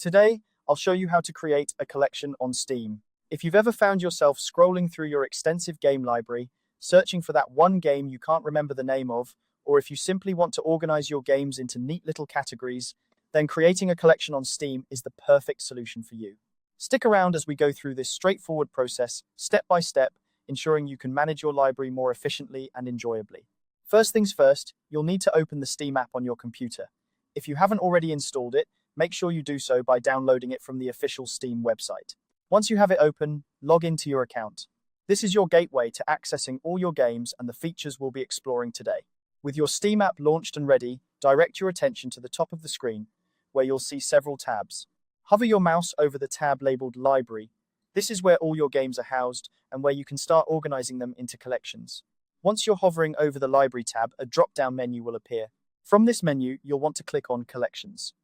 Today, I'll show you how to create a collection on Steam. If you've ever found yourself scrolling through your extensive game library, searching for that one game you can't remember the name of, or if you simply want to organize your games into neat little categories, then creating a collection on Steam is the perfect solution for you. Stick around as we go through this straightforward process, step by step, ensuring you can manage your library more efficiently and enjoyably. First things first, you'll need to open the Steam app on your computer. If you haven't already installed it, make sure you do so by downloading it from the official Steam website. Once you have it open, log into your account. This is your gateway to accessing all your games and the features we'll be exploring today. With your Steam app launched and ready, direct your attention to the top of the screen, where you'll see several tabs. Hover your mouse over the tab labeled Library. This is where all your games are housed and where you can start organizing them into collections. Once you're hovering over the Library tab, a drop-down menu will appear. From this menu, you'll want to click on Collections.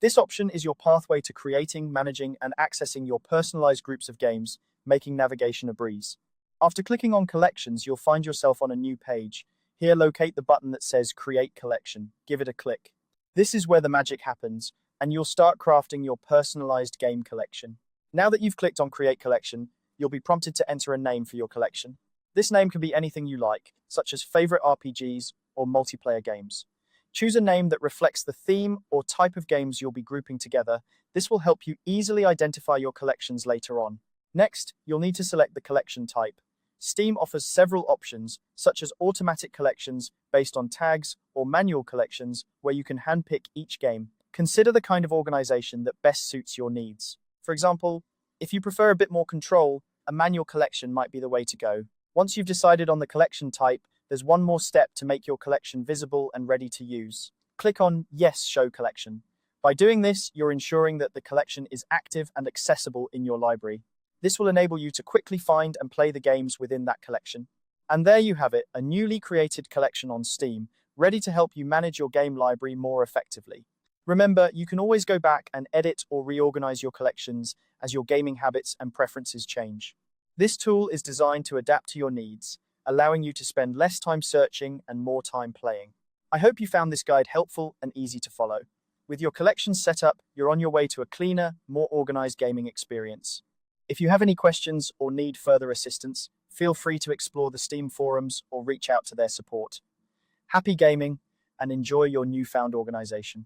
This option is your pathway to creating, managing, and accessing your personalized groups of games, making navigation a breeze. After clicking on Collections, you'll find yourself on a new page. Here, locate the button that says Create Collection. Give it a click. This is where the magic happens, and you'll start crafting your personalized game collection. Now that you've clicked on Create Collection, you'll be prompted to enter a name for your collection. This name can be anything you like, such as favorite RPGs or multiplayer games. Choose a name that reflects the theme or type of games you'll be grouping together. This will help you easily identify your collections later on. Next, you'll need to select the collection type. Steam offers several options, such as automatic collections based on tags or manual collections where you can handpick each game. Consider the kind of organization that best suits your needs. For example, if you prefer a bit more control, a manual collection might be the way to go. Once you've decided on the collection type, there's one more step to make your collection visible and ready to use. Click on Yes, Show Collection. By doing this, you're ensuring that the collection is active and accessible in your library. This will enable you to quickly find and play the games within that collection. And there you have it, a newly created collection on Steam, ready to help you manage your game library more effectively. Remember, you can always go back and edit or reorganize your collections as your gaming habits and preferences change. This tool is designed to adapt to your needs, allowing you to spend less time searching and more time playing. I hope you found this guide helpful and easy to follow. With your collection set up, you're on your way to a cleaner, more organized gaming experience. If you have any questions or need further assistance, feel free to explore the Steam forums or reach out to their support. Happy gaming and enjoy your newfound organization.